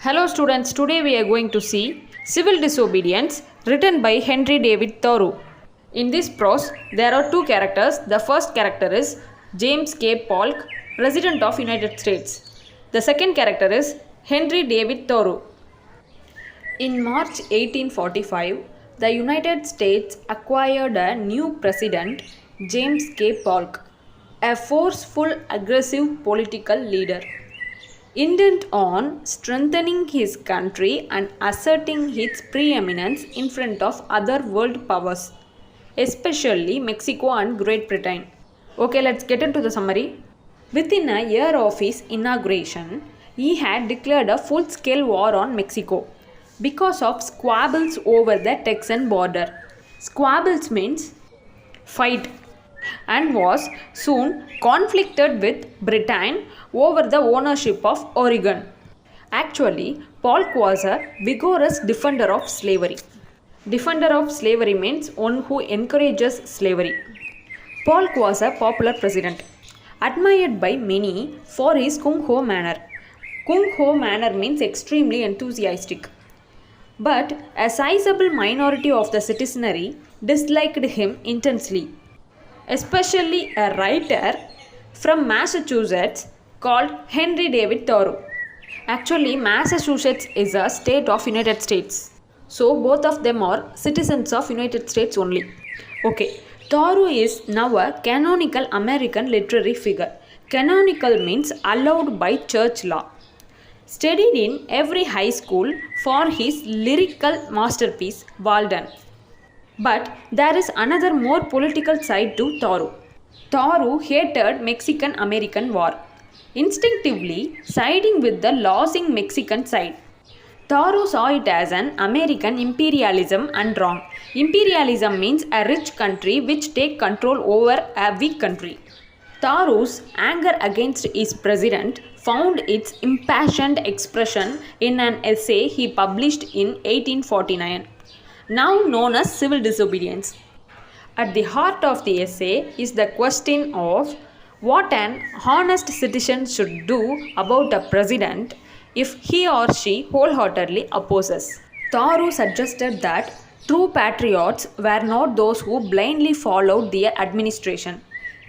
Hello students, today we are going to see Civil Disobedience written by Henry David Thoreau. In this prose, there are two characters. The first character is James K. Polk, President of United States. The second character is Henry David Thoreau. In March 1845, the United States acquired a new president, James K. Polk, a forceful, aggressive political leader intent on strengthening his country and asserting its preeminence in front of other world powers, especially Mexico and Great Britain. Okay, let's get into the summary. Within a year of his inauguration, he had declared a full-scale war on Mexico because of squabbles over the Texan border. Squabbles means fight, and was soon conflicted with Britain over the ownership of Oregon. Actually, Polk was a vigorous defender of slavery. Defender of slavery means one who encourages slavery. Polk was a popular president, admired by many for his kung ho manner. Kung ho manner means extremely enthusiastic. But a sizable minority of the citizenry disliked him intensely, especially a writer from Massachusetts called Henry David Thoreau. Actually, Massachusetts is a state of United States. So both of them are citizens of United States only. Okay, Thoreau is now a canonical American literary figure. Canonical means allowed by church law. Studied in every high school for his lyrical masterpiece Walden. But there is another more political side to Thoreau. Thoreau hated Mexican-American War, instinctively siding with the losing Mexican side. Thoreau saw it as an American imperialism and wrong. Imperialism means a rich country which take control over a weak country. Thoreau's anger against his president found its impassioned expression in an essay he published in 1849. Now known as Civil Disobedience. At the heart of the essay is the question of what an honest citizen should do about a president if he or she wholeheartedly opposes. Thoreau suggested that true patriots were not those who blindly followed their administration.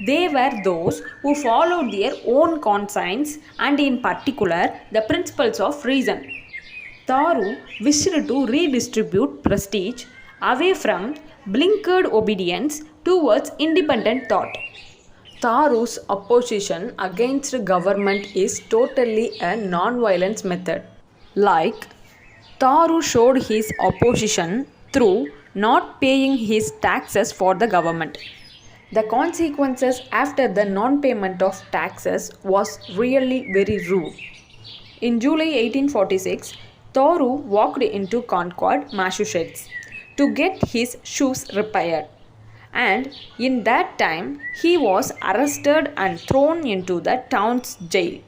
They were those who followed their own conscience and in particular the principles of reason. Thoreau wished to redistribute prestige away from blinkered obedience towards independent thought. Thoreau's opposition against government is totally a non-violence method. Like, Thoreau showed his opposition through not paying his taxes for the government. The consequences after the non-payment of taxes was really very rude. In July 1846, Thoreau walked into Concord, Massachusetts to get his shoes repaired, and in that time he was arrested and thrown into the town's jail.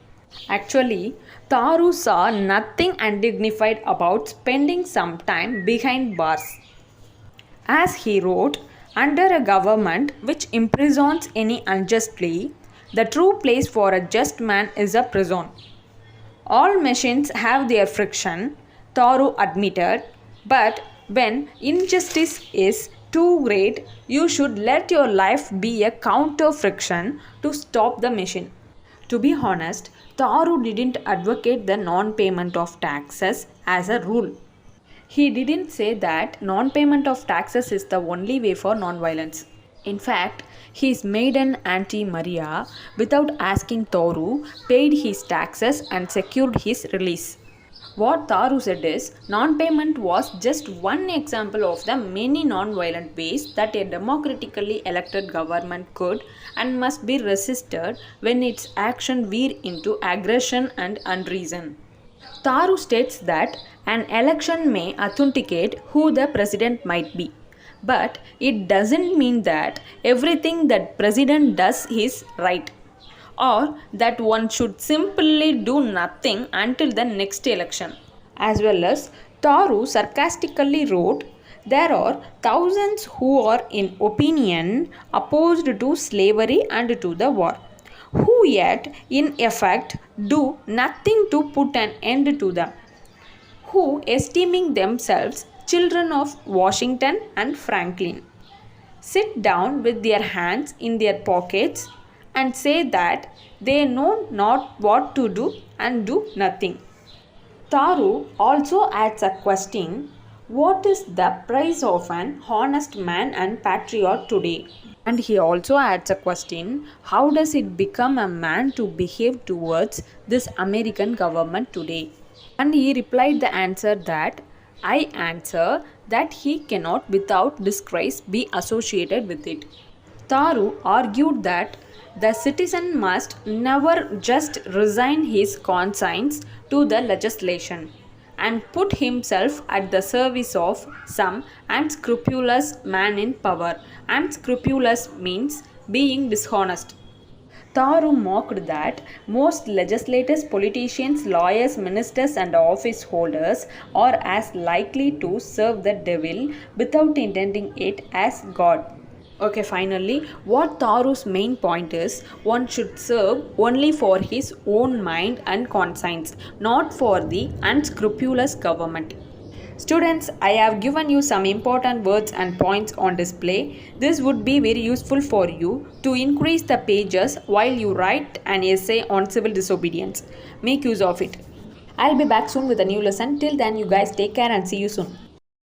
Actually, Thoreau saw nothing undignified about spending some time behind bars. As he wrote, under a government which imprisons any unjustly, the true place for a just man is a prison. All machines have their friction, Thoreau admitted, but when injustice is too great, you should let your life be a counter friction to stop the machine. To be honest, Thoreau didn't advocate the non-payment of taxes as a rule. He didn't say that non-payment of taxes is the only way for non-violence. In fact, his maiden Auntie Maria, without asking Thoreau, paid his taxes and secured his release. What Thoreau said is, non-payment was just one example of the many non-violent ways that a democratically elected government could and must be resisted when its action veer into aggression and unreason. Thoreau states that an election may authenticate who the president might be, but it doesn't mean that everything that president does is right, or that one should simply do nothing until the next election. As well as Thoreau sarcastically wrote, there are thousands who are in opinion opposed to slavery and to the war, who yet in effect do nothing to put an end to them. who esteeming themselves children of Washington and Franklin, sit down with their hands in their pockets and say that they know not what to do and do nothing. Thoreau also adds a question: what is the price of an honest man and patriot today? And he also adds a question: how does it become a man to behave towards this American government today? And he replied the answer that I answer that he cannot without disgrace be associated with it. Thoreau argued that the citizen must never just resign his conscience to the legislation and put himself at the service of some unscrupulous man in power. Unscrupulous means being dishonest. Thoreau mocked that most legislators, politicians, lawyers, ministers, and office holders are as likely to serve the devil without intending it as God. Okay, finally, what Thoreau's main point is one should serve only for his own mind and conscience, not for the unscrupulous government. Students, I have given you some important words and points on display. This would be very useful for you to increase the pages while you write an essay on civil disobedience. Make use of it. I'll be back soon with a new lesson. Till then, you guys take care and see you soon.